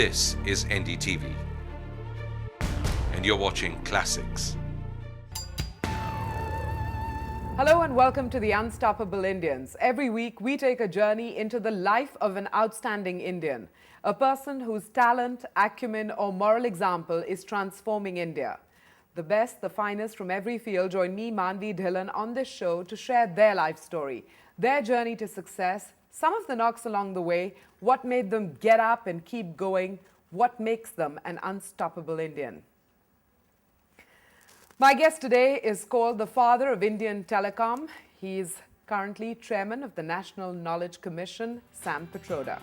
This is NDTV, and you're watching Classics. Hello and welcome to the Unstoppable Indians. Every week we take a journey into the life of an outstanding Indian, a person whose talent, acumen or moral example is transforming India. The best, the finest from every field join me, Manvi Dhillon, on this show to share their life story, their journey to success, some of the knocks along the way, what made them get up and keep going, what makes them an unstoppable Indian. My guest today is called the father of Indian telecom. He is currently chairman of the National Knowledge Commission, Sam Pitroda.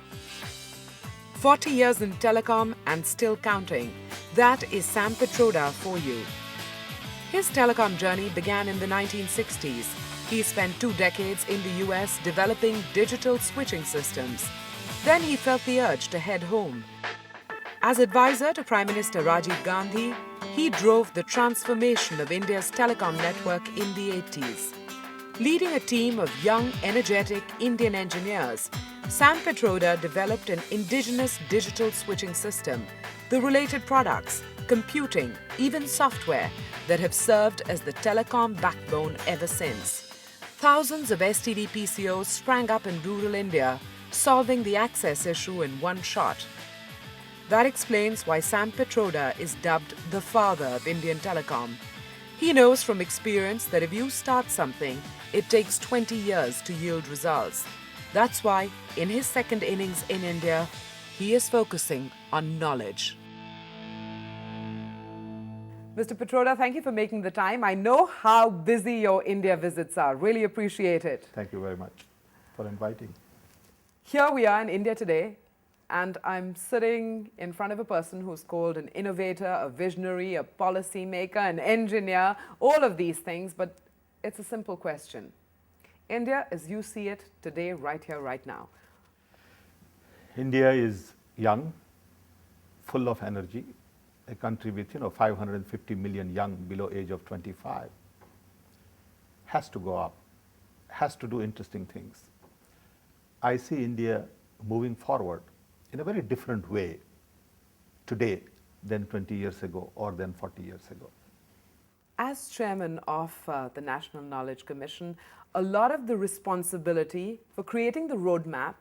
40 years in telecom and still counting. That is Sam Pitroda for you. His telecom journey began in the 1960s. He spent 2 decades in the US developing digital switching systems. Then he felt the urge to head home. As advisor to Prime Minister Rajiv Gandhi, he drove the transformation of India's telecom network in the 80s. Leading a team of young, energetic Indian engineers, Sam Pitroda developed an indigenous digital switching system, the related products, computing, even software that have served as the telecom backbone ever since. Thousands of STD PCOs sprang up in rural India, solving the access issue in one shot. That explains why Sam Pitroda is dubbed the father of Indian telecom. He knows from experience that if you start something, it takes 20 years to yield results. That's why, in his second innings in India, he is focusing on knowledge. Mr. Pitroda, thank you for making the time. I know how busy your India visits are. Really appreciate it. Thank you very much for inviting. Here we are in India today, and I'm sitting in front of a person who's called an innovator, a visionary, a policy maker, an engineer, all of these things, but it's a simple question. India, as you see it today, right here, right now. India is young, full of energy, a country with 550 million young below age of 25. Has to go up, has to do interesting things. I see India moving forward in a very different way today than 20 years ago or than 40 years ago. As chairman of the National Knowledge Commission, a lot of the responsibility for creating the roadmap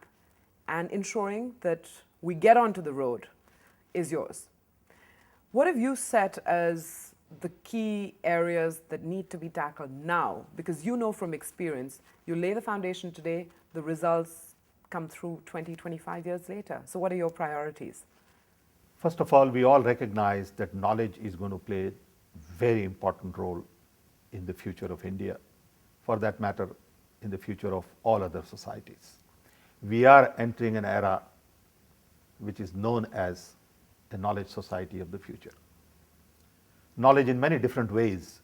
and ensuring that we get onto the road is yours. What have you set as the key areas that need to be tackled now? Because you know from experience, you lay the foundation today, the results come through 20, 25 years later. So what are your priorities? First of all, we all recognize that knowledge is going to play a very important role in the future of India, for that matter, in the future of all other societies. We are entering an era which is known as the knowledge society of the future. Knowledge in many different ways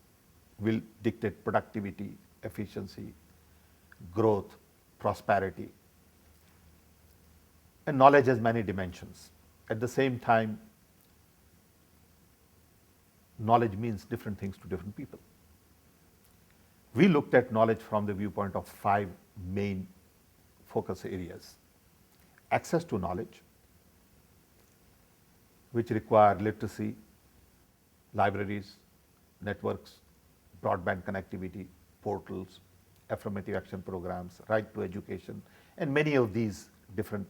will dictate productivity, efficiency, growth, prosperity. And knowledge has many dimensions. At the same time, knowledge means different things to different people. We looked at knowledge from the viewpoint of 5 main focus areas. Access to knowledge, which require literacy, libraries, networks, broadband connectivity, portals, affirmative action programs, right to education, and many of these different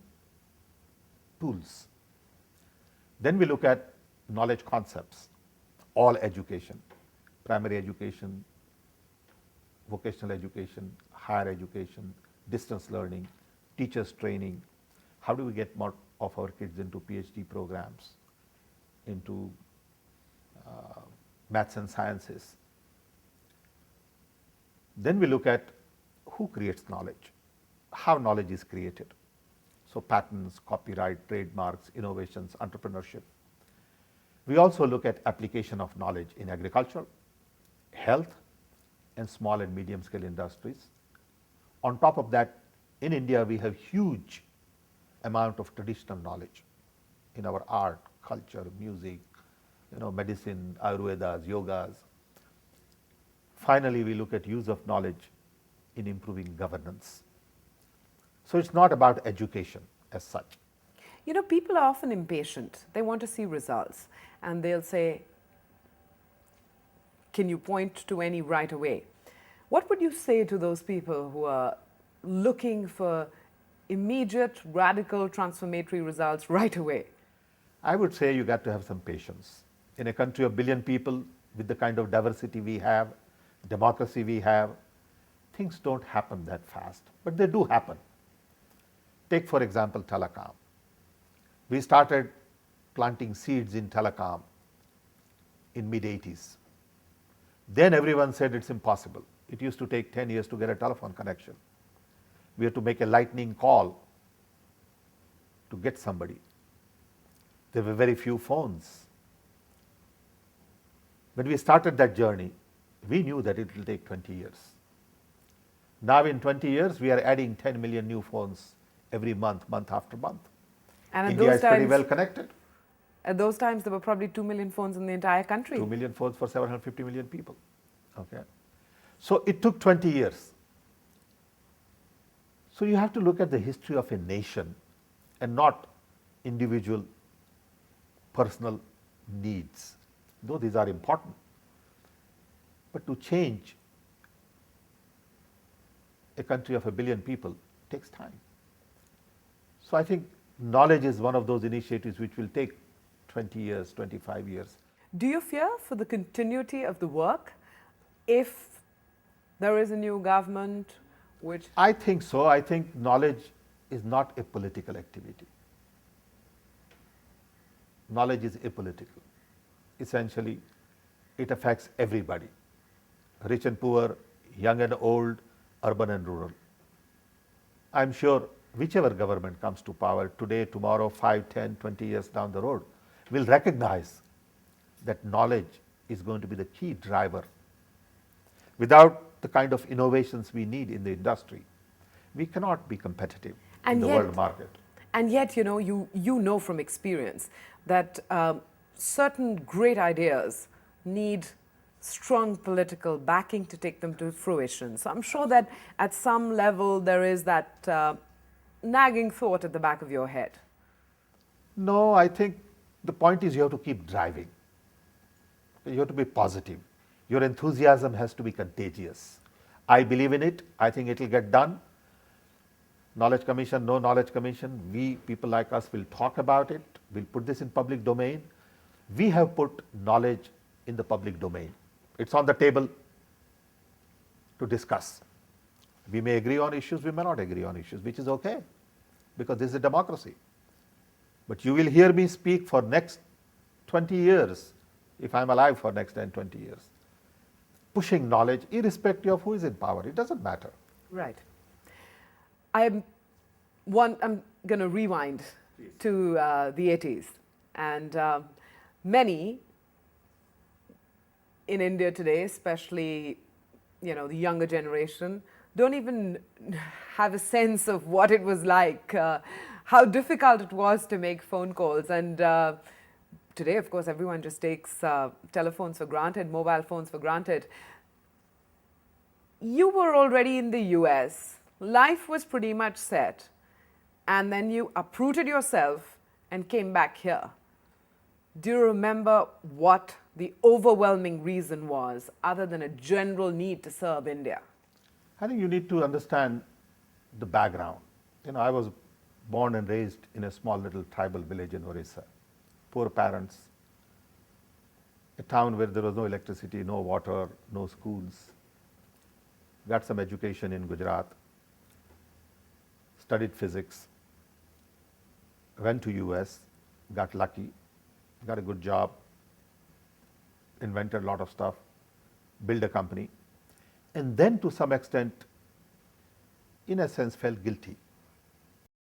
tools. Then we look at knowledge concepts, all education, primary education, vocational education, higher education, distance learning, teachers training. How do we get more of our kids into PhD programs, into maths and sciences? Then we look at who creates knowledge, how knowledge is created. So patents, copyright, trademarks, innovations, entrepreneurship. We also look at application of knowledge in agriculture, health, and small and medium scale industries. On top of that, in India, we have huge amount of traditional knowledge in our art, culture, music, medicine, Ayurvedas, yogas. Finally, we look at use of knowledge in improving governance. So it's not about education as such. You know, people are often impatient. They want to see results. And they'll say, can you point to any right away? What would you say to those people who are looking for immediate, radical, transformatory results right away? I would say you got to have some patience. In a country of 1 billion people, with the kind of diversity we have, democracy we have, things don't happen that fast, but they do happen. Take, for example, telecom. We started planting seeds in telecom in mid-80s. Then everyone said it's impossible. It used to take 10 years to get a telephone connection. We had to make a lightning call to get somebody. There were very few phones. When we started that journey, we knew that it will take 20 years. Now in 20 years, we are adding 10 million new phones every month, month after month. And at India those is pretty times, well connected. At those times, there were probably 2 million phones in the entire country. 2 million phones for 750 million people. Okay. So it took 20 years. So you have to look at the history of a nation and not individual personal needs, though these are important. But to change a country of 1 billion people takes time. So I think knowledge is one of those initiatives which will take 20 years, 25 years. Do you fear for the continuity of the work if there is a new government which... I think so. I think knowledge is not a political activity. Knowledge is apolitical. Essentially, it affects everybody, rich and poor, young and old, urban and rural. I'm sure whichever government comes to power today, tomorrow, 5, 10, 20 years down the road, will recognize that knowledge is going to be the key driver. Without the kind of innovations we need in the industry, we cannot be competitive in the world market. And yet, you know from experience that certain great ideas need strong political backing to take them to fruition. So I'm sure that at some level there is that nagging thought at the back of your head. No, I think the point is you have to keep driving. You have to be positive. Your enthusiasm has to be contagious. I believe in it. I think it will get done. Knowledge Commission, no Knowledge Commission, we, people like us, will talk about it. We'll put this in public domain. We have put knowledge in the public domain. It's on the table to discuss. We may agree on issues, we may not agree on issues, which is okay, because this is a democracy. But you will hear me speak for next 20 years, if I'm alive for next 10, 20 years, pushing knowledge irrespective of who is in power. It doesn't matter. Right. I'm going to rewind to the 80s, and many in India today, especially the younger generation, don't even have a sense of what it was like, how difficult it was to make phone calls. And today, of course, everyone just takes telephones for granted, mobile phones for granted. You were already in the US. Life was pretty much set, and then you uprooted yourself and came back here. Do you remember what the overwhelming reason was, other than a general need to serve India? I think you need to understand the background. I was born and raised in a small little tribal village in Orissa. Poor parents, a town where there was no electricity, no water, no schools. Got some education in Gujarat. Studied physics, went to US, got lucky, got a good job, invented a lot of stuff, built a company, and then to some extent, in a sense, felt guilty